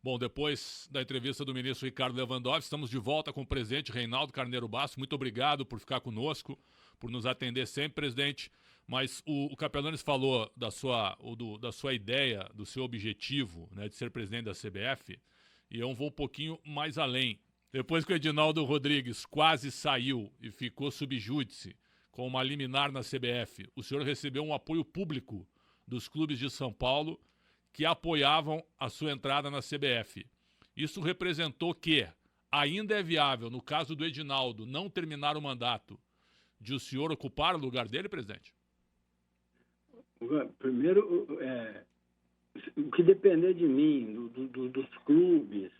Bom, depois da entrevista do ministro Ricardo Lewandowski, estamos de volta com o presidente Reinaldo Carneiro Basso. Muito obrigado por ficar conosco, por nos atender sempre, presidente. Mas o Capelanes falou da sua ideia, do seu objetivo, né, de ser presidente da CBF, e eu vou um pouquinho mais além. Depois que o Edinaldo Rodrigues quase saiu e ficou sub júdice com uma liminar na CBF, o senhor recebeu um apoio público dos clubes de São Paulo que apoiavam a sua entrada na CBF. Isso representou que ainda é viável, no caso do Edinaldo, não terminar o mandato, de o senhor ocupar o lugar dele, presidente? Primeiro, o que depender de mim, dos clubes,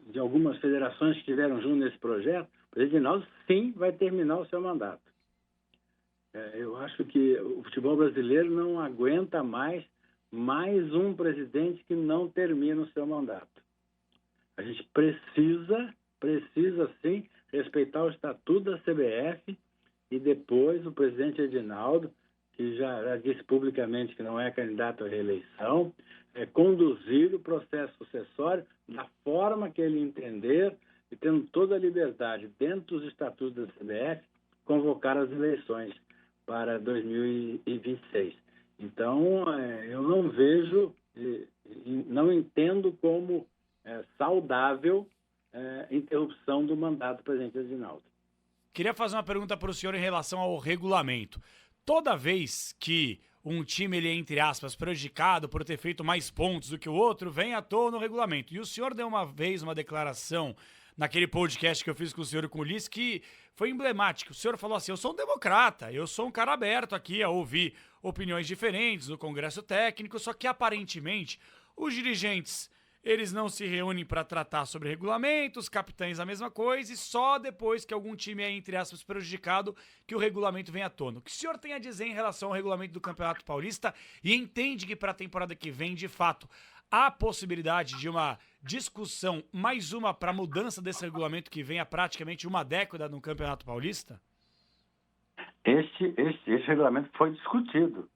de algumas federações que estiveram junto nesse projeto, o Edinaldo sim vai terminar o seu mandato. Eu acho que o futebol brasileiro não aguenta mais um presidente que não termina o seu mandato. A gente precisa sim respeitar o estatuto da CBF e depois o presidente Edinaldo, que já disse publicamente que não é candidato à reeleição, conduzir o processo sucessório da forma que ele entender e tendo toda a liberdade, dentro dos estatutos da CBF, convocar as eleições para 2026. Então, eu não vejo, não entendo como saudável interrupção do mandato do presidente Edinaldo. Queria fazer uma pergunta para o senhor em relação ao regulamento. Toda vez que um time, ele é, entre aspas, prejudicado por ter feito mais pontos do que o outro, vem à toa no regulamento. E o senhor deu uma vez uma declaração naquele podcast que eu fiz com o senhor e com o Ulisses que foi emblemático. O senhor falou assim: eu sou um democrata, eu sou um cara aberto aqui a ouvir opiniões diferentes no Congresso Técnico, só que aparentemente os dirigentes, eles não se reúnem para tratar sobre regulamento, os capitães a mesma coisa, e só depois que algum time é, entre aspas, prejudicado, que o regulamento vem à tona. O que o senhor tem a dizer em relação ao regulamento do Campeonato Paulista e entende que para a temporada que vem, de fato, há possibilidade de uma discussão, mais uma para mudança desse regulamento que vem há praticamente uma década no Campeonato Paulista? Esse regulamento foi discutido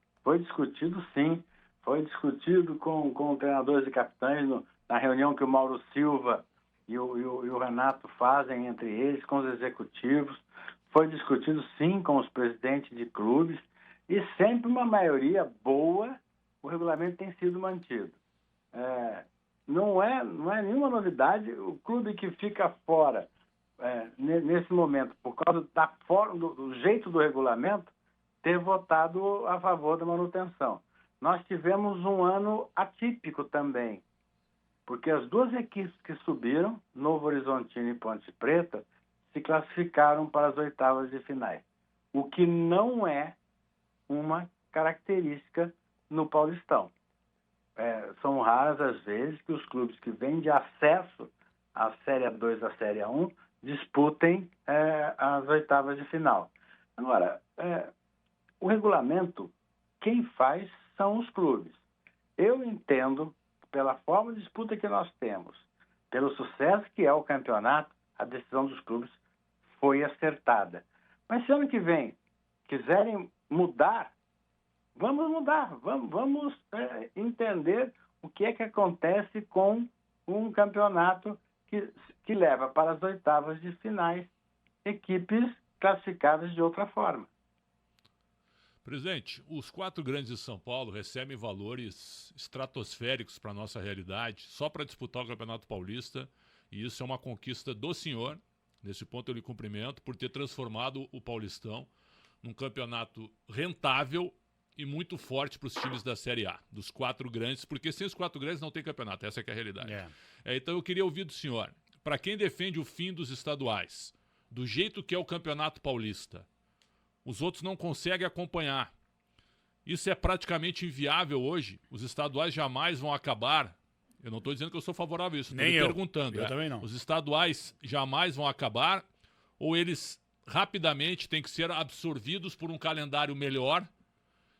sim, foi discutido com treinadores e capitães na reunião que o Mauro Silva e o Renato fazem entre eles, com os executivos, foi discutido sim com os presidentes de clubes e sempre uma maioria boa, o regulamento tem sido mantido. Não é nenhuma novidade o clube que fica fora nesse momento, por causa do jeito do regulamento, ter votado a favor da manutenção. Nós tivemos um ano atípico também, porque as duas equipes que subiram, Novo Horizontino e Ponte Preta, se classificaram para as oitavas de finais, o que não é uma característica no Paulistão. São raras as vezes que os clubes que vêm de acesso à Série A2 e à Série A1 disputem as oitavas de final. Agora, o regulamento, quem faz são os clubes. Eu entendo, pela forma de disputa que nós temos, pelo sucesso que é o campeonato, a decisão dos clubes foi acertada. Mas se ano que vem quiserem mudar, vamos mudar, vamos entender o que é que acontece com um campeonato que leva para as oitavas de finais equipes classificadas de outra forma. Presidente, os 4 grandes de São Paulo recebem valores estratosféricos para a nossa realidade, só para disputar o Campeonato Paulista, e isso é uma conquista do senhor. Nesse ponto eu lhe cumprimento por ter transformado o Paulistão num campeonato rentável e muito forte para os times da Série A, dos 4 grandes, porque sem os 4 grandes não tem campeonato, essa é a realidade. Então eu queria ouvir do senhor, para quem defende o fim dos estaduais, do jeito que é o Campeonato Paulista, os outros não conseguem acompanhar. Isso é praticamente inviável hoje. Os estaduais jamais vão acabar. Eu não estou dizendo que eu sou favorável a isso, estou perguntando. Eu também não. Os estaduais jamais vão acabar ou eles rapidamente têm que ser absorvidos por um calendário melhor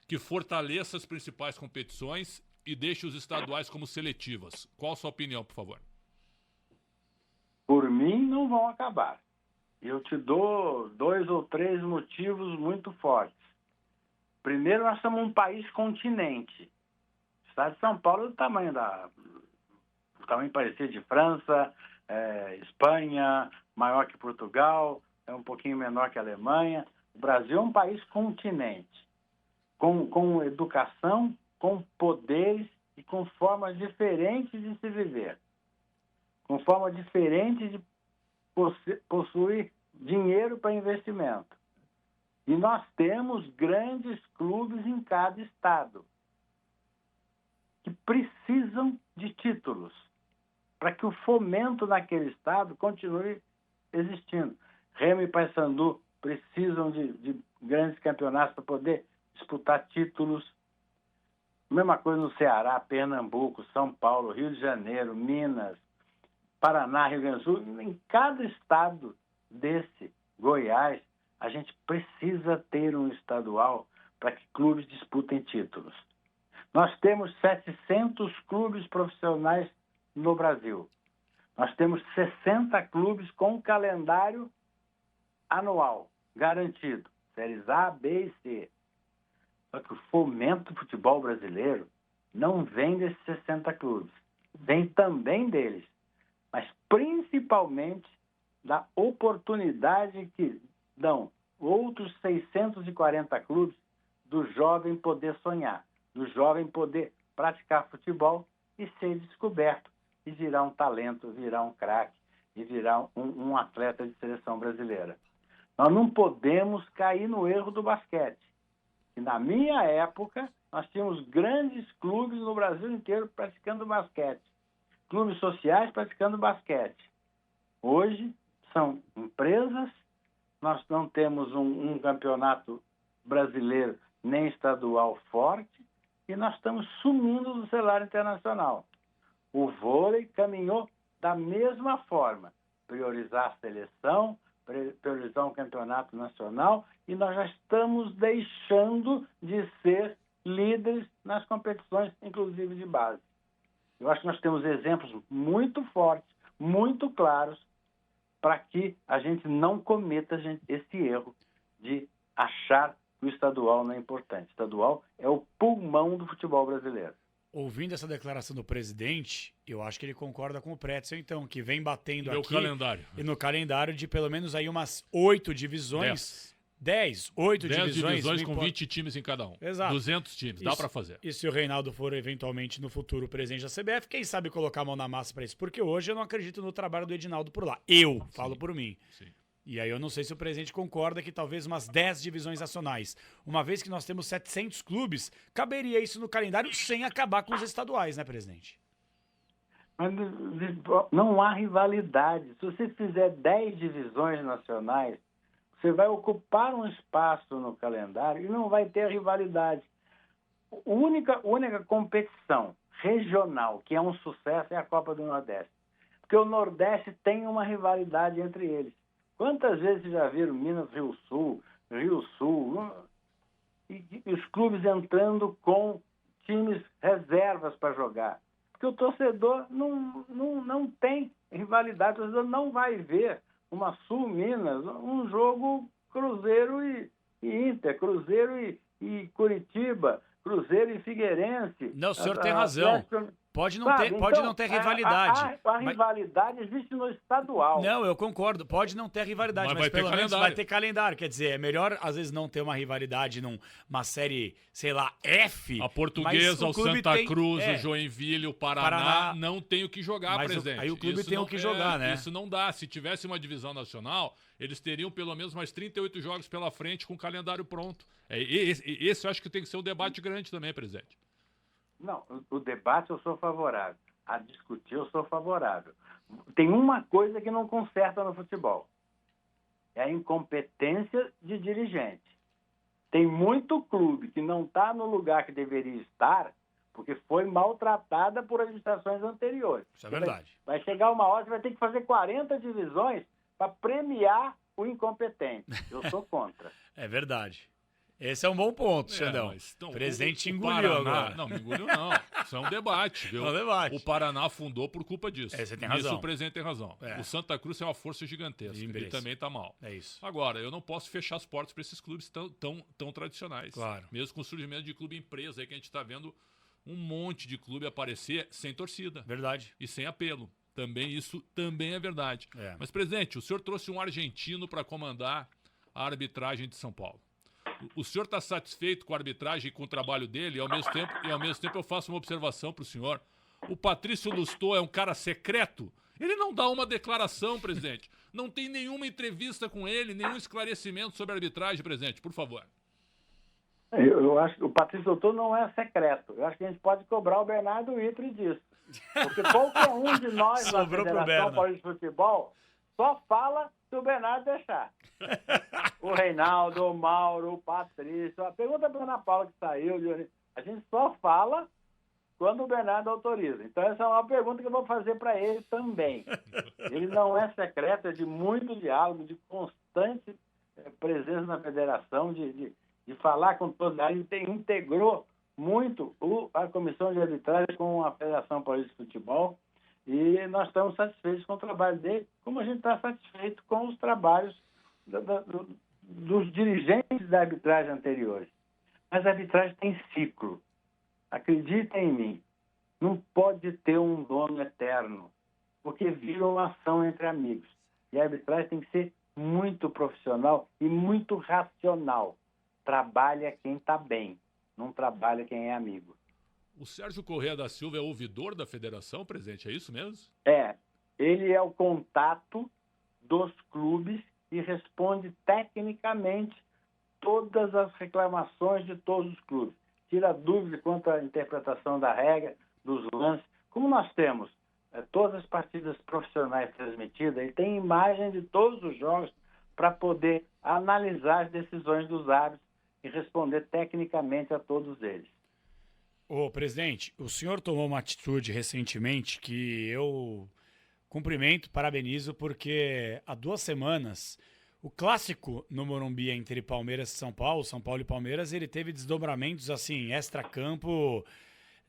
que fortaleça as principais competições e deixe os estaduais como seletivas? Qual a sua opinião, por favor? Por mim, não vão acabar. Eu te dou 2 ou 3 motivos muito fortes. Primeiro, nós somos um país continente. O estado de São Paulo é do tamanho tamanho parecido de França, Espanha, maior que Portugal, é um pouquinho menor que a Alemanha. O Brasil é um país continente, com educação, com poderes e com formas diferentes de se viver, com formas diferentes de possuir dinheiro para investimento. E nós temos grandes clubes em cada estado que precisam de títulos para que o fomento naquele estado continue existindo. Remo e Paysandu precisam de grandes campeonatos para poder disputar títulos. Mesma coisa no Ceará, Pernambuco, São Paulo, Rio de Janeiro, Minas, Paraná, Rio Grande do Sul. Em cada estado desse, Goiás, a gente precisa ter um estadual para que clubes disputem títulos. Nós temos 700 clubes profissionais no Brasil. Nós temos 60 clubes com calendário anual garantido, séries A, B e C. Só que o fomento do futebol brasileiro não vem desses 60 clubes, vem também deles, mas principalmente da oportunidade que dão outros 640 clubes do jovem poder sonhar, do jovem poder praticar futebol e ser descoberto e virar um talento, virar um craque e virar um atleta de seleção brasileira. Nós não podemos cair no erro do basquete. E na minha época, nós tínhamos grandes clubes no Brasil inteiro praticando basquete, clubes sociais praticando basquete. Hoje são empresas, nós não temos um campeonato brasileiro nem estadual forte e nós estamos sumindo do cenário internacional. O vôlei caminhou da mesma forma, priorizar a seleção, priorizar um campeonato nacional, e nós já estamos deixando de ser líderes nas competições, inclusive de base. Eu acho que nós temos exemplos muito fortes, muito claros, para que a gente não cometa esse erro de achar que o estadual não é importante. O estadual é o pulmão do futebol brasileiro. Ouvindo essa declaração do presidente, eu acho que ele concorda com o Pretzel, então, que vem batendo Meu aqui calendário. E no calendário de pelo menos aí umas 8 divisões. 8 divisões com 20 times em cada um. Exato. 200 times, dá pra fazer. E se o Reinaldo for eventualmente no futuro presidente da CBF, quem sabe colocar a mão na massa pra isso? Porque hoje eu não acredito no trabalho do Edinaldo por lá. Eu falo por mim. Sim. E aí eu não sei se o presidente concorda que talvez umas 10 divisões nacionais. Uma vez que nós temos 700 clubes, caberia isso no calendário sem acabar com os estaduais, né, presidente? Mas não há rivalidade. Se você fizer 10 divisões nacionais, você vai ocupar um espaço no calendário e não vai ter rivalidade. A única competição regional que é um sucesso é a Copa do Nordeste. Porque o Nordeste tem uma rivalidade entre eles. Quantas vezes vocês já viram Minas Rio Sul, e os clubes entrando com times reservas para jogar? Porque o torcedor não tem rivalidade, o torcedor não vai ver uma Sul-Minas, um jogo Cruzeiro e Inter, Cruzeiro e Curitiba, Cruzeiro e Figueirense. Não, o senhor tem razão. Pode não ter rivalidade. A rivalidade existe no estadual. Não, eu concordo. Pode não ter rivalidade, mas pelo menos vai ter calendário. Quer dizer, é melhor às vezes não ter uma rivalidade numa série, sei lá, F. A Portuguesa, o Santa Cruz, o Joinville, o Paraná não tem o que jogar, presidente. Aí o clube tem o que jogar, né? Isso não dá. Se tivesse uma divisão nacional, eles teriam pelo menos mais 38 jogos pela frente com o calendário pronto. Esse eu acho que tem que ser um debate grande também, presidente. Não, o debate eu sou favorável. A discutir eu sou favorável. Tem uma coisa que não conserta no futebol. É a incompetência de dirigente. Tem muito clube que não está no lugar que deveria estar porque foi maltratada por administrações anteriores. Isso é verdade. Vai chegar uma hora, você vai ter que fazer 40 divisões para premiar o incompetente. Eu sou contra. É verdade. Esse é um bom ponto, Xandão. O presidente engoliu agora. Não, me engoliu não. Isso é um debate, viu? É um debate. O Paraná afundou por culpa disso. Você tem razão. Isso o presidente tem razão. O Santa Cruz é uma força gigantesca. Ele também tá mal. É isso. Agora, eu não posso fechar as portas para esses clubes tão tradicionais. Claro. Mesmo com o surgimento de clube empresa aí que a gente tá vendo um monte de clube aparecer sem torcida. Verdade. E sem apelo. Isso também é verdade. Mas, presidente, o senhor trouxe um argentino para comandar a arbitragem de São Paulo. O senhor está satisfeito com a arbitragem e com o trabalho dele? E ao mesmo tempo eu faço uma observação para o senhor. O Patrício Lustô é um cara secreto? Ele não dá uma declaração, presidente. Não tem nenhuma entrevista com ele, nenhum esclarecimento sobre a arbitragem, presidente. Por favor. Eu acho que o Patrício Lustô não é secreto. Eu acho que a gente pode cobrar o Bernardo Wittry disso. Porque qualquer um de nós na Federação Paulista de Futebol só fala se o Bernardo deixar. O Reinaldo, o Mauro, o Patrício. A pergunta para a Ana Paula que saiu, a gente só fala quando o Bernardo autoriza. Então essa é uma pergunta que eu vou fazer para ele também. Ele não é secreto, é de muito diálogo, de constante presença na federação, de falar com todos. Ele integrou muito a comissão de arbitragem com a Federação Paulista de Futebol e nós estamos satisfeitos com o trabalho dele, como a gente está satisfeito com os trabalhos dos dirigentes da arbitragem anteriores. Mas a arbitragem tem ciclo. Acreditem em mim, não pode ter um dono eterno, porque vira uma ação entre amigos. E a arbitragem tem que ser muito profissional e muito racional. Trabalha quem está bem, não trabalha quem é amigo. O Sérgio Corrêa da Silva é ouvidor da federação, presidente, é isso mesmo? Ele é o contato dos clubes e responde tecnicamente todas as reclamações de todos os clubes. Tira dúvidas quanto à interpretação da regra, dos lances. Como nós temos todas as partidas profissionais transmitidas, ele tem imagem de todos os jogos para poder analisar as decisões dos árbitros e responder tecnicamente a todos eles. Ô, presidente, o senhor tomou uma atitude recentemente que eu cumprimento, parabenizo, porque há 2 semanas o clássico no Morumbi entre Palmeiras e São Paulo e Palmeiras, ele teve desdobramentos assim, extra-campo,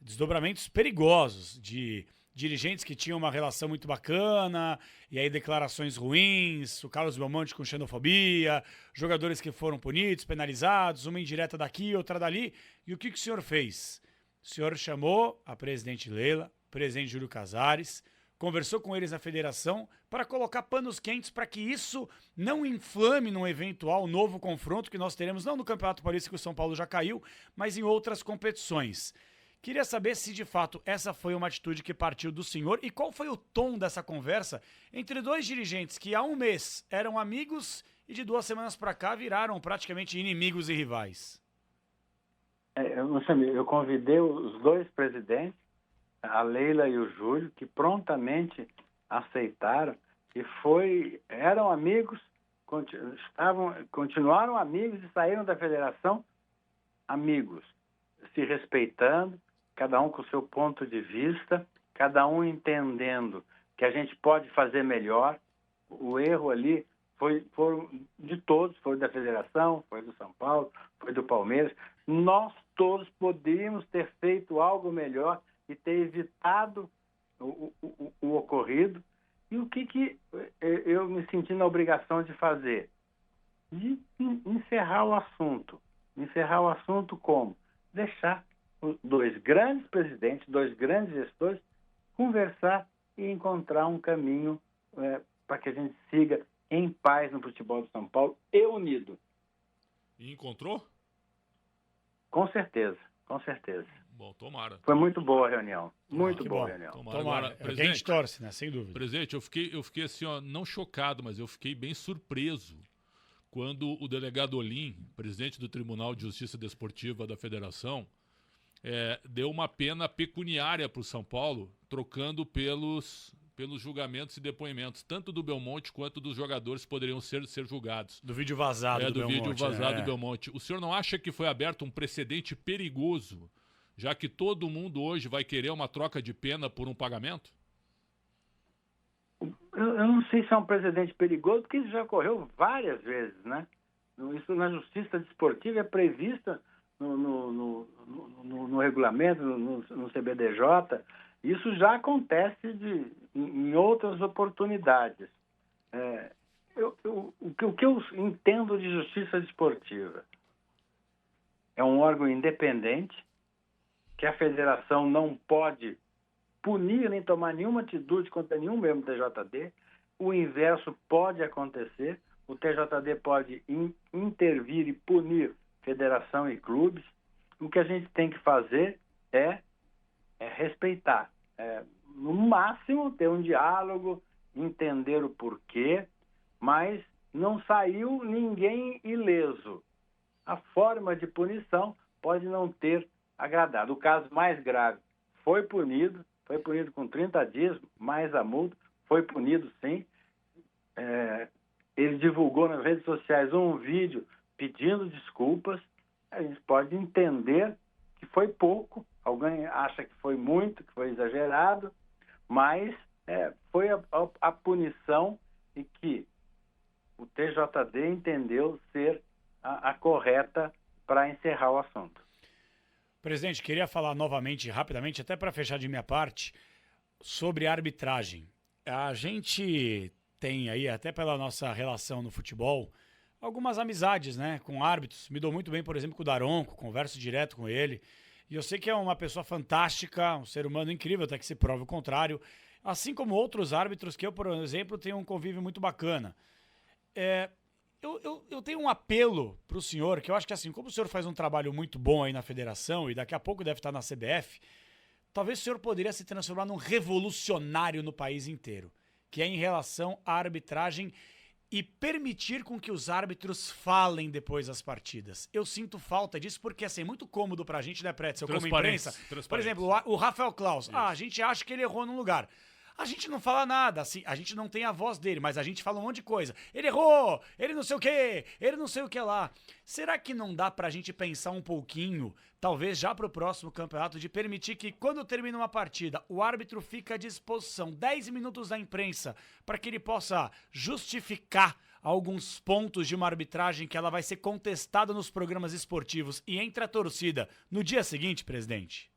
desdobramentos perigosos de dirigentes que tinham uma relação muito bacana, e aí declarações ruins, o Carlos Belmonte com xenofobia, jogadores que foram punidos, penalizados, uma indireta daqui, outra dali. E o que o senhor fez? O senhor chamou a presidente Leila, o presidente Júlio Casares, conversou com eles na federação para colocar panos quentes para que isso não inflame num eventual novo confronto que nós teremos, não no Campeonato Paulista, que o São Paulo já caiu, mas em outras competições. Queria saber se, de fato, essa foi uma atitude que partiu do senhor e qual foi o tom dessa conversa entre 2 dirigentes que há um mês eram amigos e de 2 semanas para cá viraram praticamente inimigos e rivais. Eu convidei os 2 presidentes, a Leila e o Júlio, que prontamente aceitaram e eram amigos, continuaram amigos e saíram da federação amigos, se respeitando, cada um com o seu ponto de vista, cada um entendendo que a gente pode fazer melhor. O erro ali foi de todos, foi da federação, foi do São Paulo, foi do Palmeiras. Nós todos poderíamos ter feito algo melhor e ter evitado o ocorrido. E o que eu me senti na obrigação de fazer? De encerrar o assunto. Encerrar o assunto como? Deixar os 2 grandes presidentes, 2 grandes gestores, conversar e encontrar um caminho para que a gente siga em paz no futebol de São Paulo e unido. E encontrou? Com certeza, com certeza. Bom, tomara. Foi muito boa a reunião. Muito boa bom. a reunião. Tomara. Agora, A gente torce, né? Sem dúvida. Presidente, eu fiquei assim, ó, não chocado, mas eu fiquei bem surpreso quando o delegado Olim, presidente do Tribunal de Justiça Desportiva da Federação, deu uma pena pecuniária para o São Paulo, trocando pelos julgamentos e depoimentos, tanto do Belmonte quanto dos jogadores que poderiam ser julgados. Do vídeo vazado do Belmonte. Vídeo vazado do Belmonte. O senhor não acha que foi aberto um precedente perigoso, já que todo mundo hoje vai querer uma troca de pena por um pagamento? Eu não sei se é um precedente perigoso, porque isso já ocorreu várias vezes, né? Isso na justiça desportiva é prevista no regulamento, no CBDJ. Isso já acontece em outras oportunidades. O que eu entendo de justiça desportiva é um órgão independente que a federação não pode punir nem tomar nenhuma atitude contra nenhum membro do TJD. O inverso pode acontecer. O TJD pode intervir e punir federação e clubes. O que a gente tem que fazer é respeitar. No máximo, ter um diálogo, entender o porquê, mas não saiu ninguém ileso. A forma de punição pode não ter agradado. O caso mais grave foi punido com 30 dias, mais a multa, foi punido sim. Ele divulgou nas redes sociais um vídeo pedindo desculpas. A gente pode entender que foi pouco, alguém acha que foi muito, que foi exagerado, mas foi a punição e que o TJD entendeu ser a correta para encerrar o assunto. Presidente, queria falar novamente, rapidamente, até para fechar de minha parte, sobre arbitragem. A gente tem aí, até pela nossa relação no futebol, algumas amizades, né, com árbitros. Me dou muito bem, por exemplo, com o Daronco, converso direto com ele. E eu sei que é uma pessoa fantástica, um ser humano incrível, até que se prove o contrário. Assim como outros árbitros que eu, por exemplo, tenho um convívio muito bacana. Eu tenho um apelo para o senhor, que eu acho que assim, como o senhor faz um trabalho muito bom aí na federação e daqui a pouco deve estar na CBF, talvez o senhor poderia se transformar num revolucionário no país inteiro, que é em relação à arbitragem e permitir com que os árbitros falem depois das partidas. Eu sinto falta disso porque assim, é muito cômodo pra gente, né, Pretzel, como imprensa. Por exemplo, o Rafael Claus, a gente acha que ele errou num lugar. A gente não fala nada, assim, a gente não tem a voz dele, mas a gente fala um monte de coisa. Ele errou, ele não sei o quê, ele não sei o que lá. Será que não dá pra gente pensar um pouquinho, talvez já pro próximo campeonato, de permitir que quando termina uma partida, o árbitro fica à disposição 10 minutos da imprensa para que ele possa justificar alguns pontos de uma arbitragem que ela vai ser contestada nos programas esportivos e entre a torcida no dia seguinte, presidente?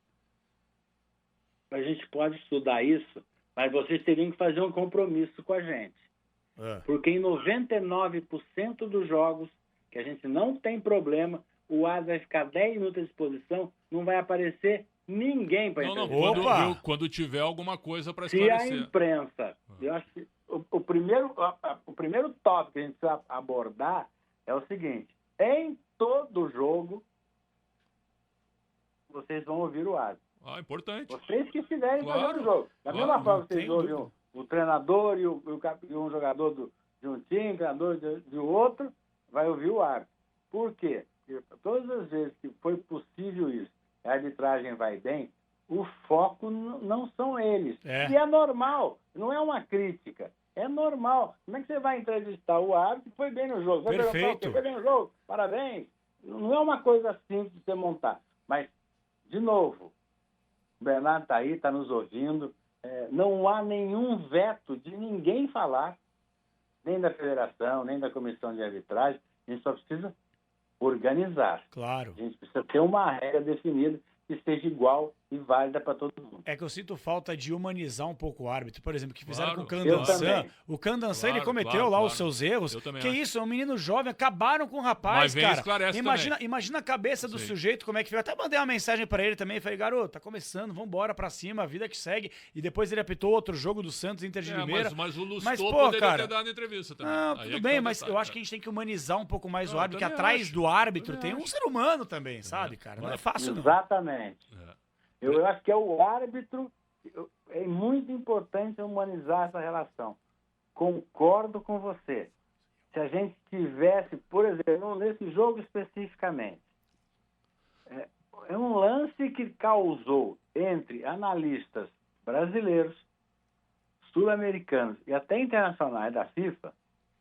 A gente pode estudar isso, mas vocês teriam que fazer um compromisso com a gente. Porque em 99% dos jogos que a gente não tem problema, o árbitro vai ficar 10 minutos à disposição, não vai aparecer ninguém para entrevistar. Quando tiver alguma coisa para esclarecer. Se a imprensa... Eu acho que o primeiro tópico que a gente precisa abordar é o seguinte: em todo jogo, vocês vão ouvir o árbitro. Importante. Vocês que estiverem fazendo o jogo. Da mesma forma que vocês ouvem o treinador e um jogador de um time, treinador de outro, vai ouvir o árbitro. Por quê? Porque todas as vezes que foi possível isso, a arbitragem vai bem, o foco não são eles. E é normal, não é uma crítica. É normal. Como é que você vai entrevistar o árbitro que foi bem no jogo? Perfeito. Foi bem no jogo, parabéns. Não é uma coisa simples de você montar. Mas, de novo, o Bernardo está aí, está nos ouvindo. Não há nenhum veto de ninguém falar, nem da federação, nem da comissão de arbitragem. A gente só precisa organizar. Claro. A gente precisa ter uma regra definida que seja igual e válida para todo mundo. É que eu sinto falta de humanizar um pouco o árbitro. Por exemplo, que fizeram com o Candansan. O Candansan, ele cometeu lá os seus erros. Que isso, é um menino jovem, acabaram com o rapaz, cara. Imagina a cabeça do sujeito, como é que fica. Até mandei uma mensagem pra ele também, falei, garoto, tá começando, vambora pra cima, a vida que segue. E depois ele apitou outro jogo do Santos, Inter de Limeira. Mas o Lustô poderia ter dado entrevista também. Não, tudo bem, mas eu acho que a gente tem que humanizar um pouco mais o árbitro, que atrás do árbitro tem um ser humano também, sabe, cara? Não é fácil, não. Exatamente. Eu acho que é o árbitro, é muito importante humanizar essa relação. Concordo com você. Se a gente tivesse, por exemplo, nesse jogo especificamente, é um lance que causou entre analistas brasileiros, sul-americanos e até internacionais da FIFA,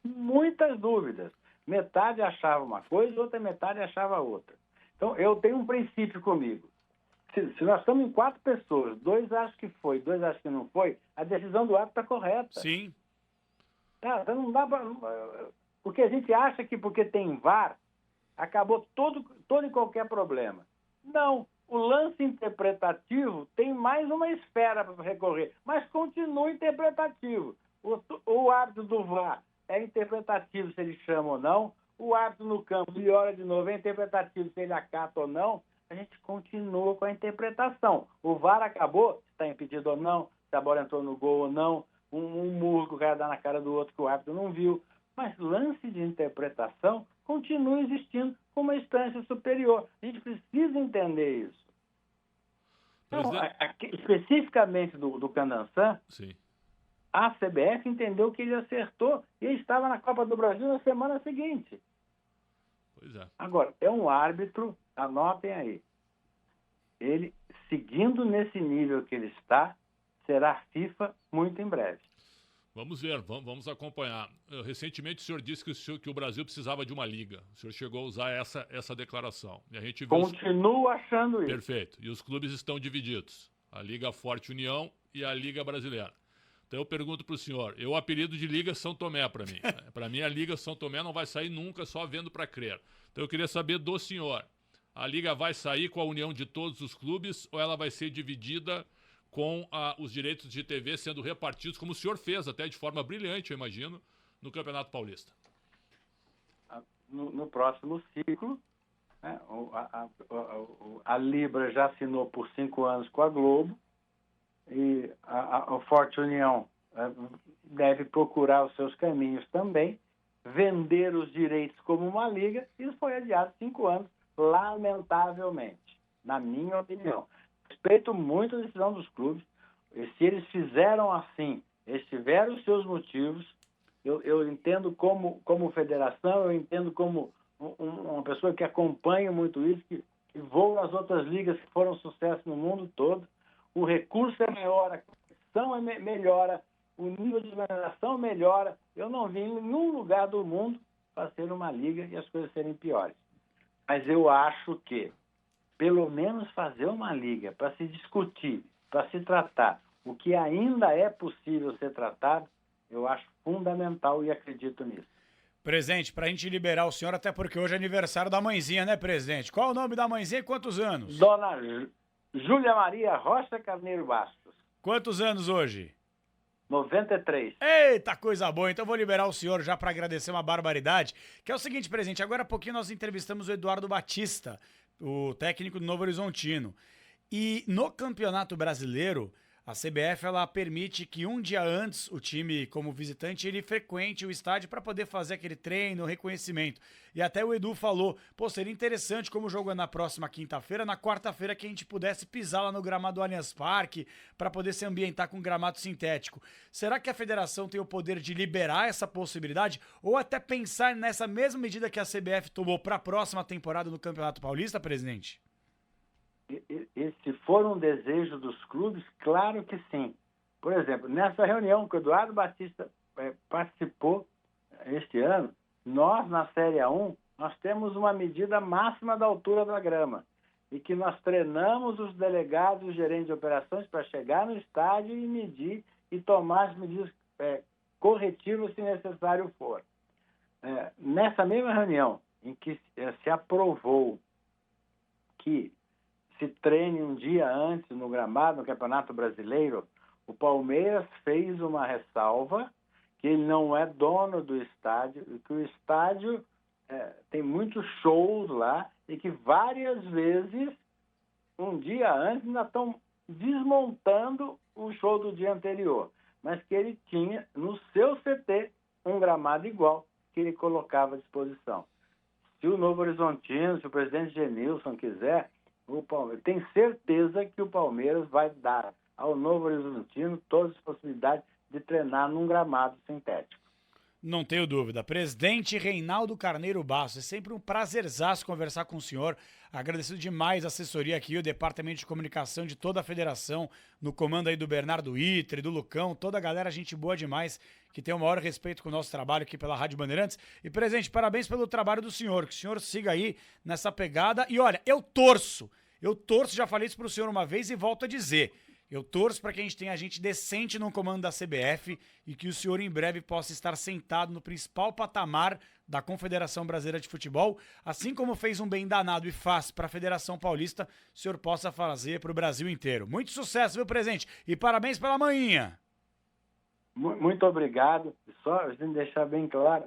muitas dúvidas. Metade achava uma coisa, outra metade achava outra. Então, eu tenho um princípio comigo. Se nós estamos em 4 pessoas, 2 acham que foi, 2 acham que não foi, a decisão do árbitro está correta. Sim. Então não dá pra... Porque a gente acha que porque tem VAR, acabou todo e qualquer problema. Não. O lance interpretativo tem mais uma esfera para recorrer, mas continua interpretativo. O árbitro do VAR é interpretativo se ele chama ou não. O árbitro no campo, de hora de novo, é interpretativo se ele acata ou não. a gente continua com a interpretação. O VAR acabou, se está impedido ou não, se a bola entrou no gol ou não, um murro que o cara dá na cara do outro que o árbitro não viu. Mas lance de interpretação continua existindo como uma instância superior. A gente precisa entender isso. Então, especificamente do Candançã, Sim. a CBF entendeu que ele acertou e ele estava na Copa do Brasil na semana seguinte. Pois é. Agora, é um árbitro, anotem aí, ele, seguindo nesse nível que ele está, será FIFA muito em breve. Vamos ver, vamos acompanhar. Recentemente o senhor disse que o Brasil precisava de uma liga. O senhor chegou a usar essa declaração. E a gente viu Continuo achando isso. Perfeito. E os clubes estão divididos. A Liga Forte União e a Liga Brasileira. Então eu pergunto para o senhor, o apelido de Liga São Tomé para mim. Para mim a Liga São Tomé não vai sair nunca, só vendo para crer. Então eu queria saber do senhor, a Liga vai sair com a união de todos os clubes ou ela vai ser dividida com os direitos de TV sendo repartidos, como o senhor fez até de forma brilhante, eu imagino, no Campeonato Paulista? No próximo ciclo, né, a Libra já assinou por 5 anos com a Globo e a Forte União deve procurar os seus caminhos também, vender os direitos como uma liga. Isso foi adiado 5 anos, lamentavelmente, na minha opinião. Respeito muito a decisão dos clubes. E se eles fizeram assim, eles tiveram os seus motivos, eu entendo como federação, eu entendo como uma pessoa que acompanha muito isso, que voa nas outras ligas que foram sucesso no mundo todo. O recurso é maior, a competição melhora, o nível de organização melhora. Eu não vi em nenhum lugar do mundo para ser uma liga e as coisas serem piores. Mas eu acho que pelo menos fazer uma liga para se discutir, para se tratar o que ainda é possível ser tratado, eu acho fundamental e acredito nisso. Presidente, para a gente liberar o senhor, até porque hoje é aniversário da mãezinha, né, presidente? Qual é o nome da mãezinha e quantos anos? Dona Júlia Maria Rocha Carneiro Bastos. Quantos anos hoje? 93. Eita, coisa boa. Então vou liberar o senhor já para agradecer uma barbaridade, que é o seguinte, presidente, agora há pouquinho nós entrevistamos o Eduardo Batista, o técnico do Novo Horizontino. E no Campeonato Brasileiro, a CBF ela permite que um dia antes o time, como visitante, ele frequente o estádio para poder fazer aquele treino, reconhecimento. E até o Edu falou, seria interessante como o jogo é na próxima quinta-feira, na quarta-feira que a gente pudesse pisar lá no gramado do Allianz Parque para poder se ambientar com gramado sintético. Será que a federação tem o poder de liberar essa possibilidade ou até pensar nessa mesma medida que a CBF tomou para a próxima temporada no Campeonato Paulista, presidente? E se for um desejo dos clubes, claro que sim. Por exemplo, nessa reunião que o Eduardo Batista participou este ano, nós na Série A1, nós temos uma medida máxima da altura da grama e que nós treinamos os delegados, os gerentes de operações para chegar no estádio e medir e tomar as medidas corretivas se necessário for. Nessa mesma reunião em que se aprovou que se treine um dia antes no gramado, no Campeonato Brasileiro, o Palmeiras fez uma ressalva que ele não é dono do estádio, e que o estádio tem muitos shows lá e que várias vezes, um dia antes, ainda estão desmontando o show do dia anterior. Mas que ele tinha no seu CT um gramado igual que ele colocava à disposição. Se o Novo Horizontino, se o presidente Genilson quiser, tem certeza que o Palmeiras vai dar ao Novo Horizontino todas as possibilidades de treinar num gramado sintético. Não tenho dúvida. Presidente Reinaldo Carneiro Bastos, é sempre um prazerzaço conversar com o senhor. Agradecido demais a assessoria aqui, o departamento de comunicação de toda a federação, no comando aí do Bernardo Itre, do Lucão, toda a galera, gente boa demais, que tem o maior respeito com o nosso trabalho aqui pela Rádio Bandeirantes. E, presidente, parabéns pelo trabalho do senhor, que o senhor siga aí nessa pegada. E olha, eu torço, já falei isso pro senhor uma vez e volto a dizer. Eu torço para que a gente tenha gente decente no comando da CBF e que o senhor em breve possa estar sentado no principal patamar da Confederação Brasileira de Futebol, assim como fez um bem danado e faz para a Federação Paulista, o senhor possa fazer para o Brasil inteiro. Muito sucesso, viu, presidente? E parabéns pela manhinha. Muito obrigado. Só a gente deixar bem claro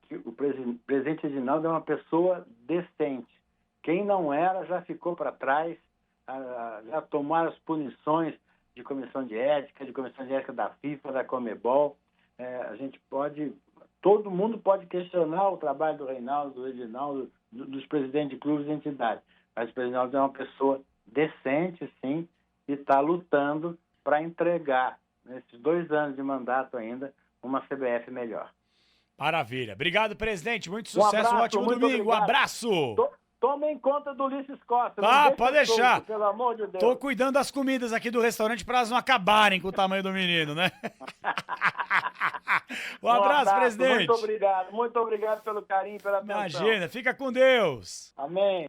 que o presidente Edinaldo é uma pessoa decente. Quem não era já ficou para trás, já tomaram as punições de comissão de ética da FIFA, da Conmebol. Todo mundo pode questionar o trabalho do Reinaldo, do Reginaldo, dos presidentes de clubes e entidades, mas o Reinaldo é uma pessoa decente, sim, e está lutando para entregar, nesses 2 anos de mandato ainda, uma CBF melhor. Maravilha. Obrigado, presidente. Muito sucesso, um ótimo domingo. Obrigado. Um abraço. Tomem conta do Ulisses Costa. Pode deixar. Solto, pelo amor de Deus. Tô cuidando das comidas aqui do restaurante para elas não acabarem com o tamanho do menino, né? Um abraço, presidente. Muito obrigado pela carinho, pela atenção. Imagina, fica com Deus. Amém.